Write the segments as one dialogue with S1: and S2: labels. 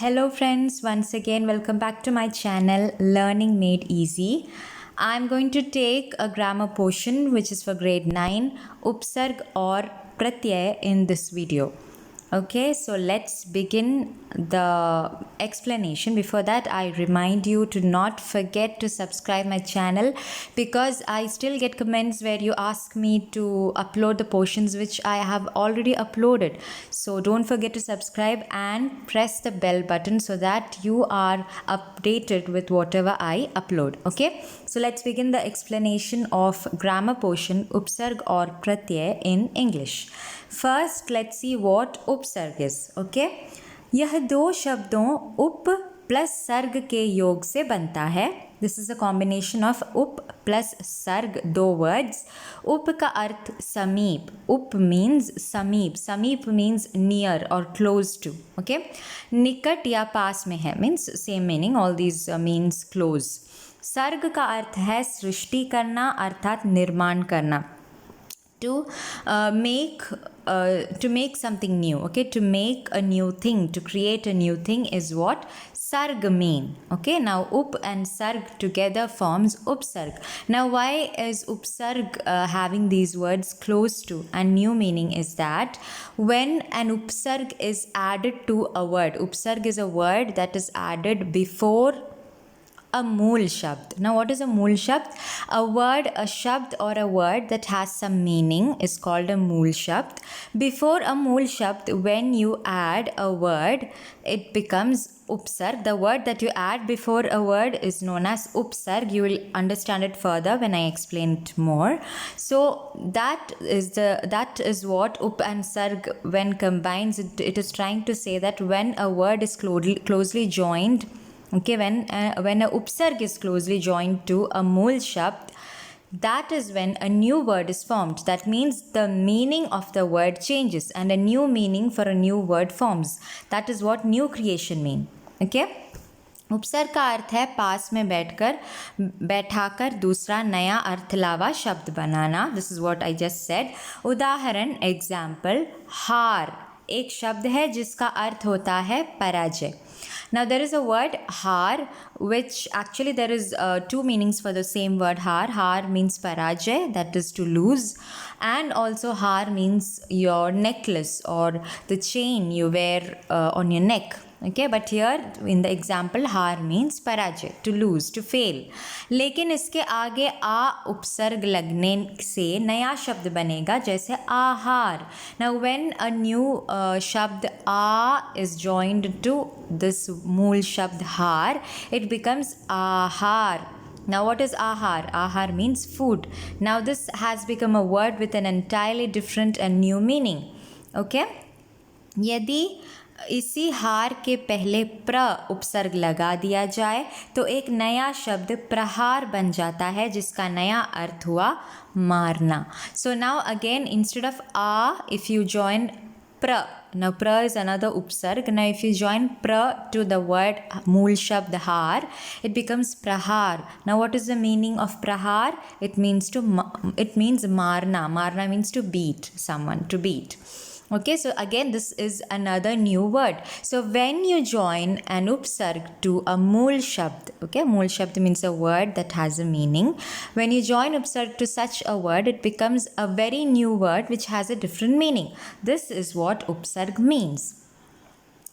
S1: Hello friends, once again welcome back to my channel Learning Made Easy. I'm going to take a grammar portion which is for grade 9 Upsarg or Pratyay in this video. Okay, so let's begin the explanation. Before that, I remind you to not forget to subscribe my channel because I still get comments where you ask me to upload the portions which I have already uploaded. So don't forget to subscribe and press the bell button so that you are updated with whatever I upload. Okay, so let's begin the explanation of grammar portion Upsarg or Pratyay in English. First, let's see what उपसर्ग is. Okay? यह दो शब्दों उप plus सर्ग के योग से बनता है. This is a combination of उप प्लस सर्ग, दो words. उप का अर्थ समीप. उप means समीप. समीप means near or close to. Okay? निकट या पास में है means same meaning. All these means close. सर्ग का अर्थ है सृष्टि करना अर्थात निर्माण करना. To make something new. Okay, to make a new thing, to create a new thing is what sarg mean. Okay, now up and sarg together forms upsarg. Now why is upsarg having these words close to? And new meaning is that when an upsarg is added to a word, upsarg is a word that is added before a mool shabd. Now what is a mool shabd? A word, a shabd or a word that has some meaning is called a mool shabd. Before a mool shabd, when you add a word, it becomes upsarg. The word that you add before a word is known as upsarg. You will understand it further when I explain it more. So that is what up and sarg when combines, it is trying to say that when a word is closely joined. Okay, when a upsarg is closely joined to a mool shabd, that is when a new word is formed. That means the meaning of the word changes and a new meaning for a new word forms. That is what new creation mean. Okay? उपसर्ग का अर्थ है पास में बैठाकर दूसरा नया अर्थलावा शब्द बनाना. This is what I just said. उदाहरण एग्जाम्पल, हार एक शब्द है जिसका अर्थ होता है पराजय. Now there is a word har which actually there is two meanings for the same word har. Har means parajay, that is to lose, and also har means your necklace or the chain you wear on your neck. Okay, but here in the example har means parajay, to lose, to fail. लेकिन इसके आगे आ उपसर्ग लगने से नया शब्द बनेगा जैसे आहार. Now when a new शब्द आ is joined to this mool shabd har, it becomes ahar. Now what is ahar? Ahar means food. Now this has become a word with an entirely different and new meaning. Okay? यदि इसी हार के पहले प्र उपसर्ग लगा दिया जाए तो एक नया शब्द प्रहार बन जाता है जिसका नया अर्थ हुआ मारना. So now again instead of आ if you join pra. Now pra is another upsarg. Now if you join pra to the word mool shabd har, it becomes prahar. Now what is the meaning of prahar? It means marna. Marna means to beat someone, to beat. Okay, so again this is another new word. So when you join an upsarg to a mool shabd, okay, mool shabd means a word that has a meaning. When you join upsarg to such a word, it becomes a very new word which has a different meaning. This is what upsarg means.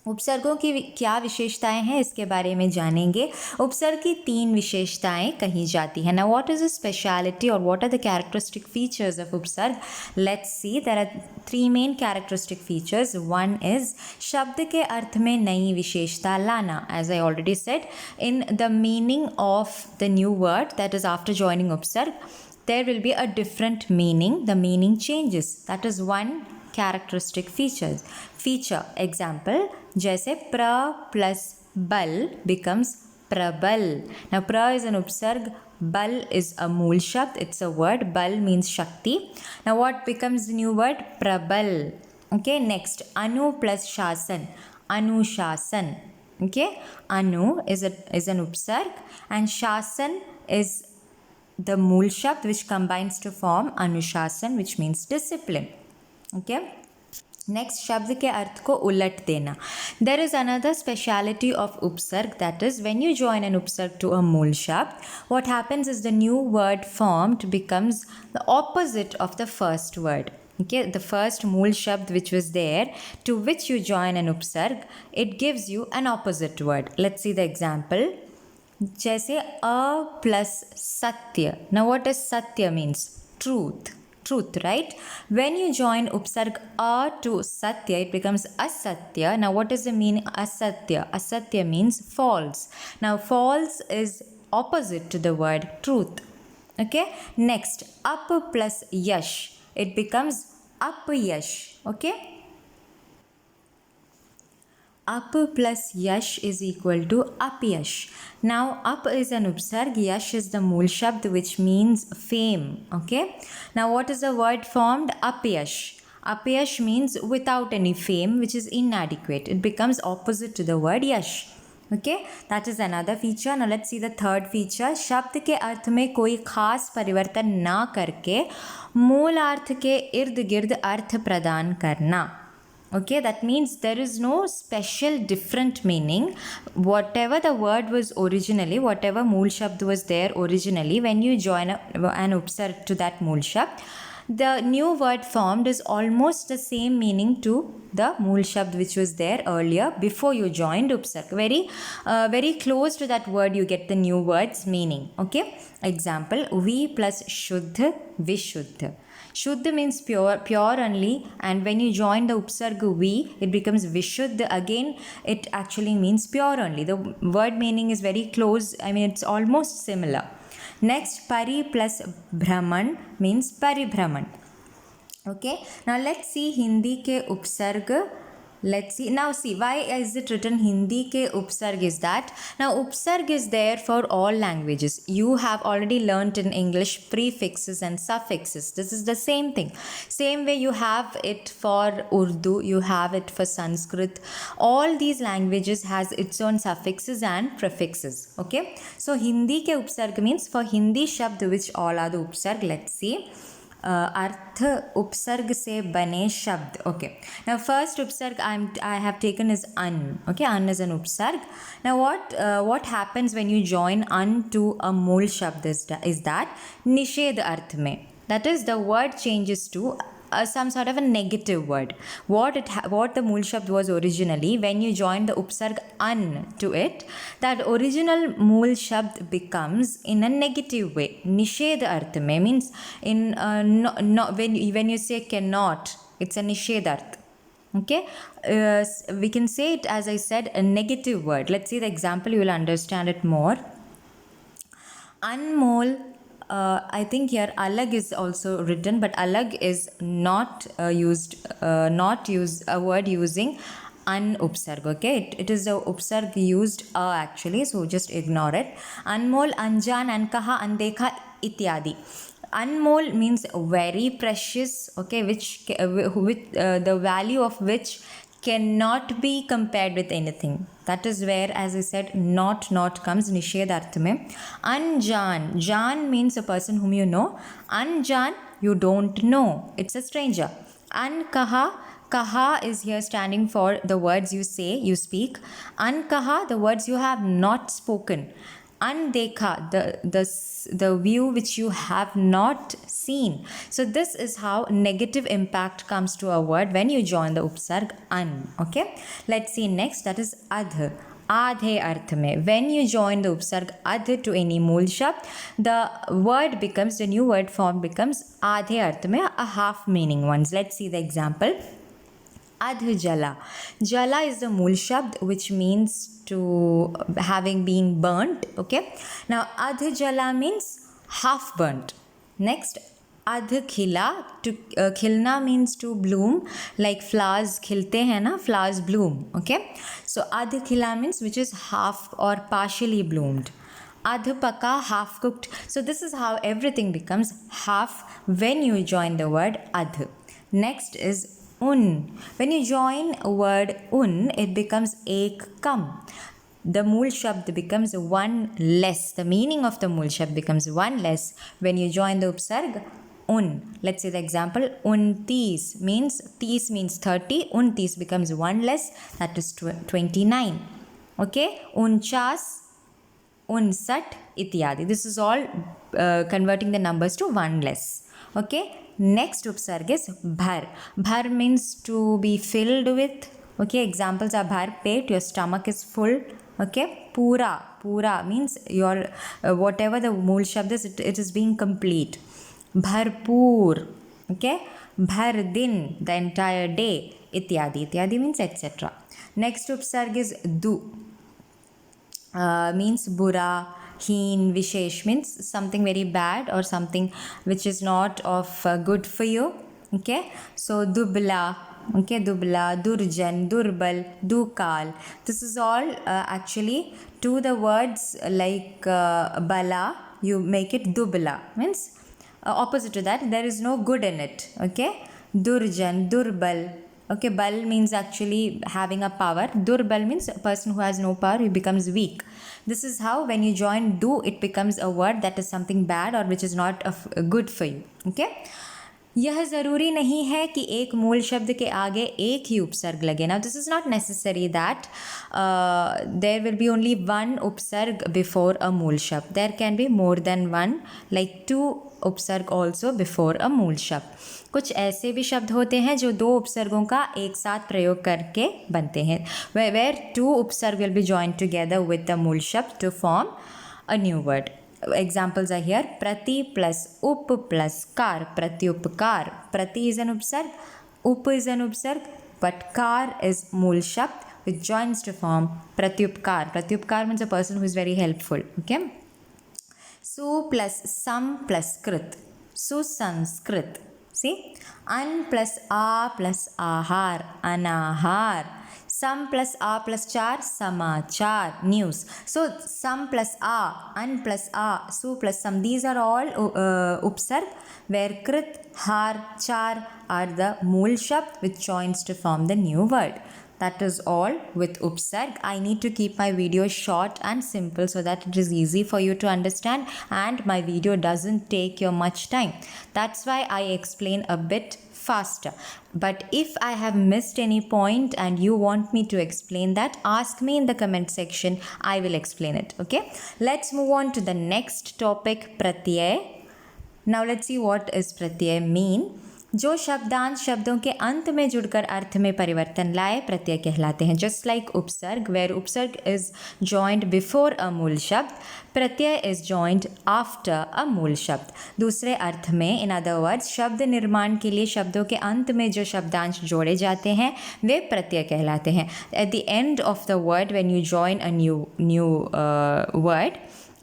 S1: उपसर्गों की क्या विशेषताएं हैं इसके बारे में जानेंगे. उपसर्ग की 3 विशेषताएं कही जाती हैं. Now what is the speciality और what are the characteristic features of उपसर्ग? Let's see. There are 3 main characteristic features. One is शब्द के अर्थ में नई विशेषता लाना. As I already said, in the meaning of the new word that is after joining उपसर्ग, there will be a different meaning. The meaning changes. That is one characteristic feature. Example, जैसे प्र plus बल becomes प्रबल. Now pra is an upsarg, bal is a mool shabd, it's a word. Bal means shakti. Now what becomes the new word? Prabal. Okay, next, anu plus shasan, anushasan. Okay, anu is an upsarg and shasan is the mool shabd which combines to form anushasan, which means discipline. Okay, next शब्द के अर्थ को उलट देना. There is another speciality of उपसर्ग, that is when you join an उपसर्ग to a मूल शब्द, what happens is the new word formed becomes the opposite of the first word. Okay, the first mool shabd which was there, to which you join an upsarg, it gives you an opposite word. Let's see the example. जैसे a plus satya. Now what does satya means? Truth. Truth, right? When you join upsarg a to satya, it becomes asatya. Now what does the mean asatya? Asatya means false. Now false is opposite to the word truth. Okay, next up plus yash, it becomes apyash. Okay, up plus yash is equal to apyash. Now up is an upsarg, yash is the mool shabd which means fame. Okay, now what is the word formed? Apyash. Apyash means without any fame, which is inadequate. It becomes opposite to the word yash. Okay, that is another feature. Now let's see the third feature. शब्द के अर्थ में कोई खास परिवर्तन ना करके मूल अर्थ के इर्द गिर्द अर्थ प्रदान करना. Okay, that means there is no special different meaning. Whatever the word was originally, whatever mool shabd was there originally, when you join an upsarg to that mool shabd, the new word formed is almost the same meaning to the mool shabd which was there earlier before you joined upsarg. Very close to that word you get the new word's meaning. Okay, example, vi plus shuddh, vishuddh. Shuddh means pure only, and when you join the upsarg vi, it becomes vishuddh. Again, it actually means pure only. The word meaning is very close. I mean, it's almost similar. Next, pari plus brahman means paribhraman. Okay, now let's see Hindi ke upsarg. Let's see. Now see, why is it written Hindi ke upsarg is that? Now upsarg is there for all languages. You have already learnt in English prefixes and suffixes. This is the same thing. Same way you have it for Urdu, you have it for Sanskrit. All these languages has its own suffixes and prefixes. Okay, so Hindi ke upsarg means for Hindi shabd which all are the upsarg. Let's see. अर्थ उपसर्ग से बने शब्द. Okay, now first upsarg I have taken is an. Okay, an is an upsarg. Now what happens when you join an to a mool shabd is that निषेध अर्थ में, that is the word changes to some sort of a negative word. What the mool shabd was originally, when you join the upsarg an to it, that original mool shabd becomes in a negative way. Nishedh arth mein means in when you say cannot, it's a nishedh arth. Okay, we can say it, as I said, a negative word. Let's see the example, you will understand it more. Anmol, I think here alag is also written, but alag is not used a word using an upsarg. Okay, it is the upsarg used actually, so just ignore it. Anmol, anjan, ankaha, andekha ityadi. Anmol means very precious. Okay, which the value of which cannot be compared with anything. That is where, as I said, not comes nishedh arth mein. Anjan, jan means a person whom you know. Anjan, you don't know, it's a stranger. Ankaha, kaha is here standing for the words you say, you speak. Ankaha, the words you have not spoken. Undekha, the view which you have not seen. So this is how negative impact comes to a word when you join the upsarg an. Okay, let's see next, that is adh. Adhe arth mein, when you join the upsarg adh to any mool shabd, the word becomes, the new word form becomes adhe arth mein, a half meaning ones. Let's see the example. Adh jala. Jala is the mool shabd which means to having been burnt. Okay, now adh jala means half burnt. Next, adh khila, to khilna means to bloom, like flowers khilte hai na, flowers bloom. Okay, so adh khila means which is half or partially bloomed. Adh paka, half cooked. So this is how everything becomes half when you join the word adh. Next is un. When you join a word un, it becomes ek kam. The mool shabd becomes one less. The meaning of the mool shabd becomes one less when you join the upsarg un. Let's say the example, 29 means 30 means 30, 29 becomes 1 less, that is 29. Okay, 49, 59 ityadi. This is all converting the numbers to 1 less. Okay, next upsarg is bhar. Bhar means to be filled with. Okay, examples are bhar pet, your stomach is full. Okay, pura, pura means your whatever the mool shabd is, it is being complete. Bharpur, okay, bhar din, the entire day, ityadi. Ityadi means etc. Next upsarg is du. Means bura, heen, vishesh means something very bad or something which is not of good for you. Okay, so dubla, okay, dubla, durjan, durbal, dukal. This is all actually to the words like bala, you make it dubla, means opposite to that, there is no good in it. Okay, durjan, durbal. Okay, bal means actually having a power. Durbal means a person who has no power, he becomes weak. This is how when you join do, it becomes a word that is something bad or which is not good for you. Okay, यह ज़रूरी नहीं है कि एक मूल शब्द के आगे एक ही उपसर्ग लगे. Now this is not necessary that there will be only one उपसर्ग before a मूल शब्द. There can be more than one, like two उपसर्ग also before a मूल शब्द. कुछ ऐसे भी शब्द होते हैं जो दो उपसर्गों का एक साथ प्रयोग करके बनते हैं, where two उपसर्ग will be joined together with the मूल शब्द to form a new word. Examples are here, prati plus up plus kar, pratyupkar. Prati is an upsarg, up is an upsarg, but kar is mool shabd which joins to form pratyupkar. Pratyupkar means a person who is very helpful. Okay, su plus sam plus krit, susanskrit. See, an plus a plus ahar, anahar. Sam plus a plus char, samachar, news. So sam plus a, an plus a, su plus sam, these are all upsarg where krit, har, char are the mool shabd which joins to form the new word. That is all with upsarg. I need to keep my video short and simple so that it is easy for you to understand and my video doesn't take you much time. That's why I explain a bit faster. But if I have missed any point and you want me to explain that, ask me in the comment section. I will explain it. Okay, let's move on to the next topic, pratyay. Now let's see what is pratyay mean. जो शब्दांश शब्दों के अंत में जुड़कर अर्थ में परिवर्तन लाए प्रत्यय कहलाते हैं. जस्ट लाइक उपसर्ग, वेयर उपसर्ग इज जॉइंड बिफोर अ मूल शब्द, प्रत्यय इज जॉइंड आफ्टर अ मूल शब्द. दूसरे अर्थ में, इन अदर वर्ड्स, शब्द निर्माण के लिए शब्दों के अंत में जो शब्दांश जोड़े जाते हैं वे प्रत्यय कहलाते हैं. At the end of the word when you join a new word,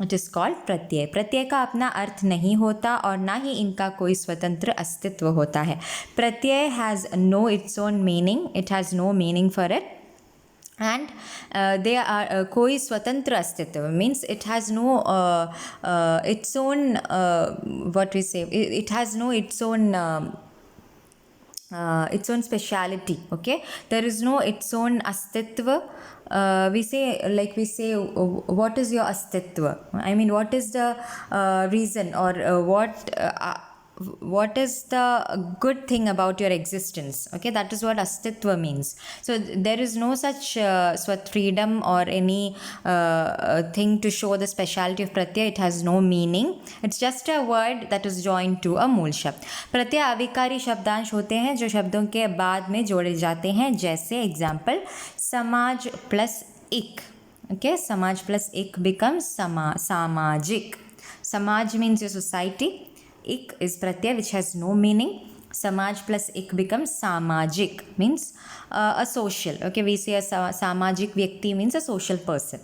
S1: it is called प्रत्यय. प्रत्यय का अपना अर्थ नहीं होता और ना ही इनका कोई स्वतंत्र अस्तित्व होता है. प्रत्यय has no its own meaning, it has no meaning for it and they are कोई स्वतंत्र अस्तित्व means it has no its own what we say, it has no its own speciality. Okay, there is no its own astitva. We say what is your astitva, I mean what is the reason or what is the good thing about your existence. Okay, that is what astitva means. So there is no such freedom or any thing to show the speciality of pratyay. It has no meaning, it's just a word that is joined to a मूल शब्द. प्रत्यय अविकारी शब्दांश होते हैं जो शब्दों के बाद में जोड़े जाते हैं. जैसे एग्जाम्पल, समाज प्लस इक. Okay, samaj plus ik becomes samajik. Samaj means your society. Ik is pratyay which has no meaning. Samaj plus ik becomes samajik, means a social. Okay, we say a samajik vyakti means a social person.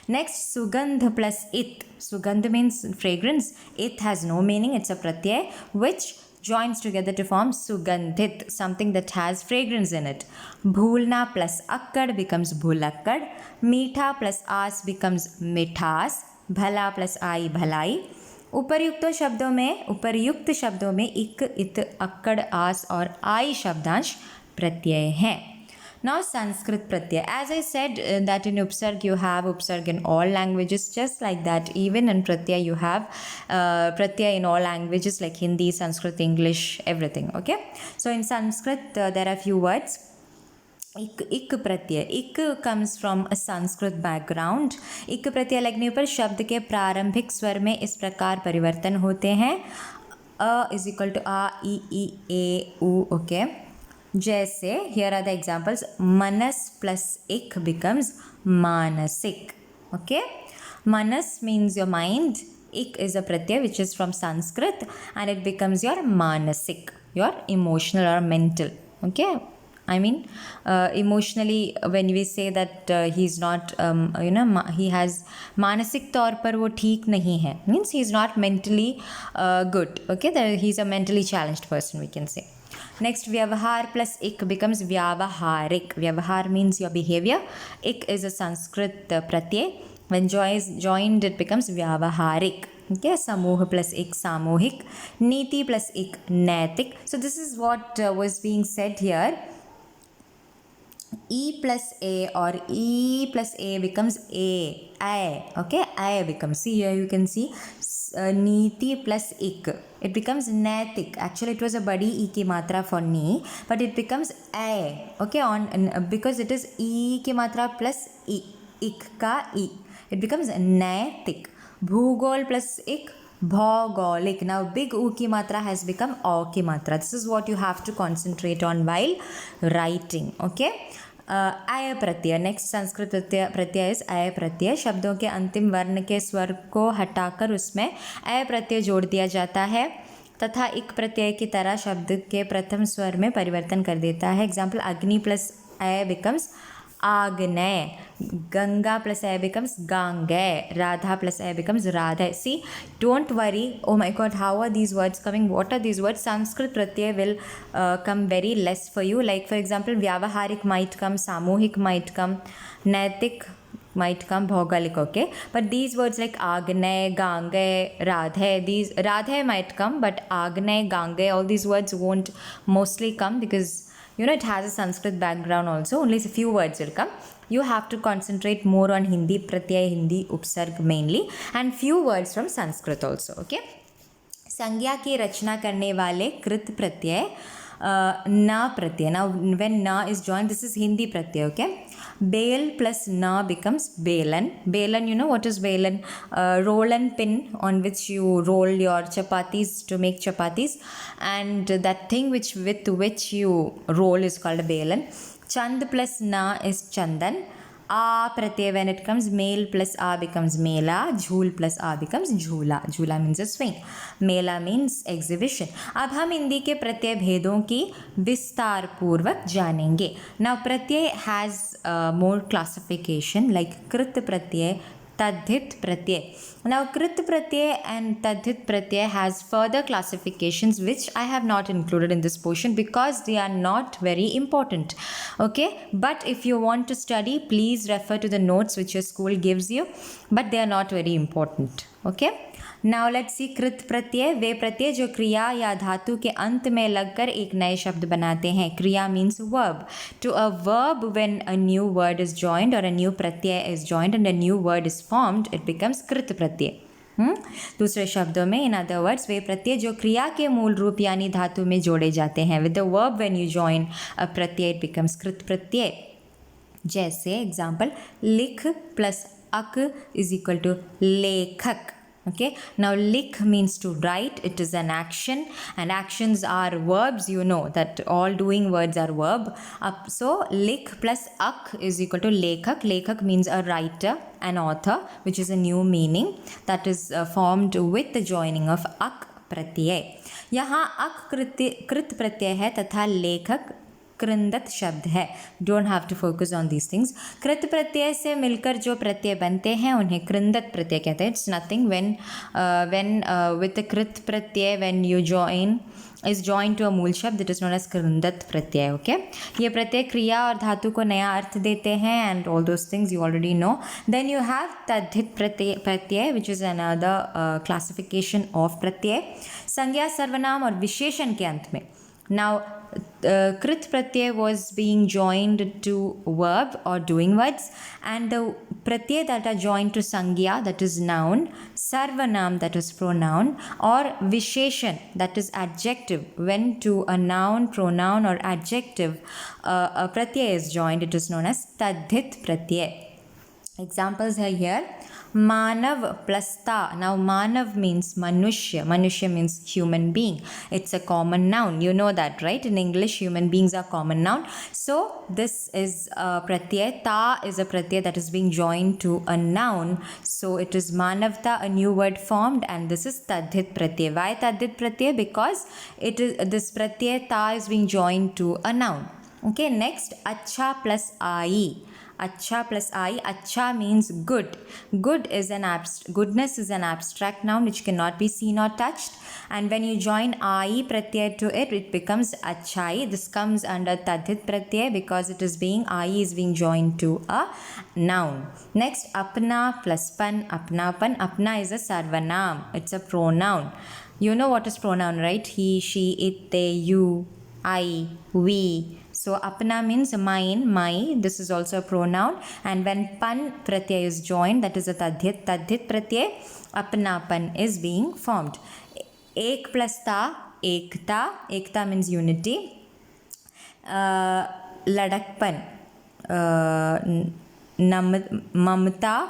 S1: Next, sugandh plus it. Sugandh means fragrance. It has no meaning, it's a pratyay which joins together to form sugandhit, something that has fragrance in it. Bhulna plus akkad becomes bhulakkad. Meetha plus as becomes mithas. Bhala plus ai bhalai. उपर्युक्त शब्दों में इक, इत, अक्कड़, आस और आई शब्दांश प्रत्यय हैं. Now Sanskrit pratyay. As I said that in upsarg you have upsarg in all languages, just like that even in pratyay you have pratyay in all languages like Hindi, Sanskrit, English, everything. Okay, so in Sanskrit there are few words. Ik Pratyaya, ik comes from a Sanskrit background. ik प्रत्यय लगने पर शब्द के प्रारंभिक स्वर में इस प्रकार परिवर्तन होते हैं. अ इज इक्वल टू आ, ई, ए, उ. ओके, जैसे here are the examples. Manas plus ik becomes manasik. Okay, manas means your mind. Ik is a pratyay which is from Sanskrit and it becomes your manasik, your emotional or mental. Okay, I mean emotionally when we say that he is not he has मानसिक तौर पर वो ठीक नहीं है, means he is not mentally good. Okay, that he is a mentally challenged person, we can say. Next, vyavahar plus ik becomes vyavaharik. Vyavahar means your behavior. Ik is a Sanskrit pratyay. When joined it becomes vyavaharik. Okay, samoh plus ik samohik. Niti plus ik naitik. So this is what was being said here. E plus A or E plus A becomes A. I. Okay, I becomes. See here you can see Niti plus ik. It becomes naitik. Actually it was a badi E ki matra for ni, but it becomes I. Okay, because it is E ki matra plus E. Ik ka E. It becomes naitik. Bhugol plus ik. Bhaugolik. Now big U ki matra has become O ki matra. This is what you have to concentrate on while writing. Okay. I Pratyaya. Next Sanskrit Pratyaya is I प्रत्यय. शब्दों के अंतिम वर्ण के स्वर को हटाकर उसमें आय प्रत्यय जोड़ दिया जाता है तथा एक प्रत्यय की तरह शब्द के प्रथम स्वर में परिवर्तन कर देता है. एग्जाम्पल, अग्नि प्लस आय बिकम्स आग्नेय. Ganga plus I becomes Gange. Radha plus I becomes Radha. See, don't worry. Oh my God, how are these words coming? What are these words? Sanskrit pratyay will come very less for you. Like for example, Vyavaharik might come, Samohik might come, Naitik might come, Bhaugalik. Okay, but these words like Agnay, Gange, Radhe, these Radhe might come, but Agnay, Gange, all these words won't mostly come because it has a Sanskrit background also. Only a few words will come. You have to concentrate more on Hindi pratyay, Hindi upsarg mainly, and few words from Sanskrit also. Okay. संज्ञा की रचना करने वाले कृत प्रत्यय na pratyay. Now when na is joined, this is Hindi pratyay. Okay. Bel plus na becomes belan. Belan, you know what is belan? Roll and pin on which you roll your chapatis to make chapatis, and that thing with which you roll is called a belan. Chand plus na is chandan. A pratyay, when it comes, male plus a becomes mela. Jhool plus a becomes jhoola. Jhoola means a swing. Mela means exhibition. अब हम हिंदी के प्रत्यय भेदों की विस्तार पूर्वक जानेंगे. Now Pratyaya has more classification like कृत प्रत्यय, तद्धित प्रत्यय. Now कृत प्रत्यय and तद्धित प्रत्यय has further classifications which I have not included in this portion because they are not very important. Okay, but if you want to study, please refer to the notes which your school gives you, but they are not very important. Okay. Now let's see कृत प्रत्यय. वे प्रत्यय जो क्रिया या धातु के अंत में लगकर एक नए शब्द बनाते हैं. क्रिया means verb. To a verb, when a new word is joined or a new pratyay is joined and a new word is formed, it becomes कृत प्रत्यय. दूसरे शब्दों में, in other words, वे प्रत्यय जो क्रिया के मूल रूप यानी धातु में जोड़े जाते हैं. With the verb, when you join a pratyay, it becomes कृत प्रत्यय. जैसे एग्जाम्पल, लिख प्लस अक is equal to लेखक. Okay, now likh means to write. It is an action and actions are verbs. You know that all doing words are verb. So likh plus ak is equal to lekhak. Lekhak means a writer, an author, which is a new meaning that is formed with the joining of ak pratyay. यहाँ ak कृत प्रत्यय है तथा लेखक कृंदत शब्द है. Don't have to focus on these things. कृत प्रत्यय से मिलकर जो प्रत्यय बनते हैं उन्हें कृंदत प्रत्यय कहते हैं. इट्स नथिंग व्हेन विद कृत प्रत्यय when you join is joined to a मूल शब्द, it is known as कृंदत Pratyaya. Okay, ये प्रत्यय क्रिया और धातु को नया अर्थ देते हैं and all those things you already know. Then you have तद्धित प्रत्यय which is another classification of प्रत्यय. संज्ञा, सर्वनाम और विशेषण के अंत में Now krit pratyay was being joined to verb or doing words, and the pratyay that are joined to sangya, that is noun, sarvanam, that is pronoun, or visheshan, that is adjective. When to a noun, pronoun or adjective a pratyay is joined, it is known as tadhit pratyay. Examples are here. Manav plus ta. Now Manav means Manushya. Manushya means human being. It's a common noun. You know that, right? In English, human beings are common noun. So this is a pratyay. Ta is a pratyay that is being joined to a noun. So it is Manavta, a new word formed, and this is Tadhit pratyay. Why Tadhit pratyay? Because it is this pratyay ta is being joined to a noun. Okay, next acha plus ai. Acha plus I. Acha means good. Goodness is an abstract noun which cannot be seen or touched. And when you join I pratyay to it, it becomes achai. This comes under tadhit pratyay because it is being I is being joined to a noun. Next, apna plus pan. Apnapan. Apna is a sarvanam. It's a pronoun. You know what is pronoun, right? He, she, it, they, you, I, we. So apna means mine, my. This is also a pronoun. And when pan pratyay is joined, that is a tadhit pratyay, apnapan is being formed. Ek plus ta, ekta. Ekta means unity. Ladakpan, mamta,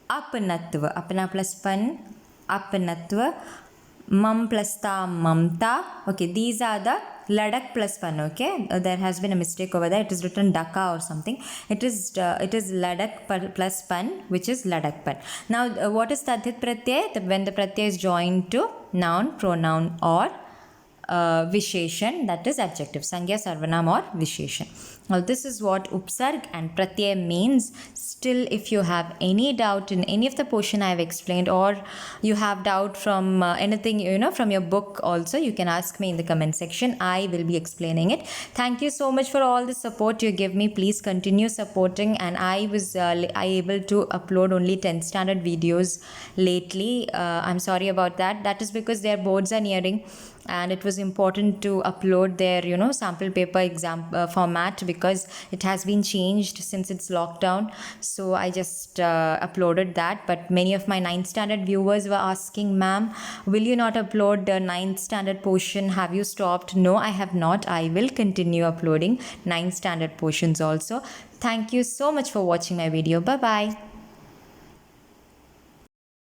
S1: apnatva. Apna plus pan, apnatva. Mam plus ta, mamta. Okay, these are the ladak plus pan. Okay, there has been a mistake over there. It is written daka or something. It is ladak plus pan, which is ladak pan. Now what is tadhit pratyay? When the pratyay is joined to noun, pronoun or visheshan, that is adjective, sangya, sarvanam or visheshan. Now this is what upsarg and pratyay means. Still, if you have any doubt in any of the portion I have explained, or you have doubt from anything, from your book also, you can ask me in the comment section. I will be explaining it. Thank you so much for all the support you give me. Please continue supporting. And I was able to upload only 10th standard videos lately. I'm sorry about that. That is because their boards are nearing, and it was important to upload their sample paper exam format because it has been changed since it's lockdown. So I just uploaded that. But many of my 9th standard viewers were asking, ma'am, will you not upload the 9th standard portion? Have you stopped? No, I have not. I will continue uploading 9th standard portions also. Thank you so much for watching my video. Bye bye.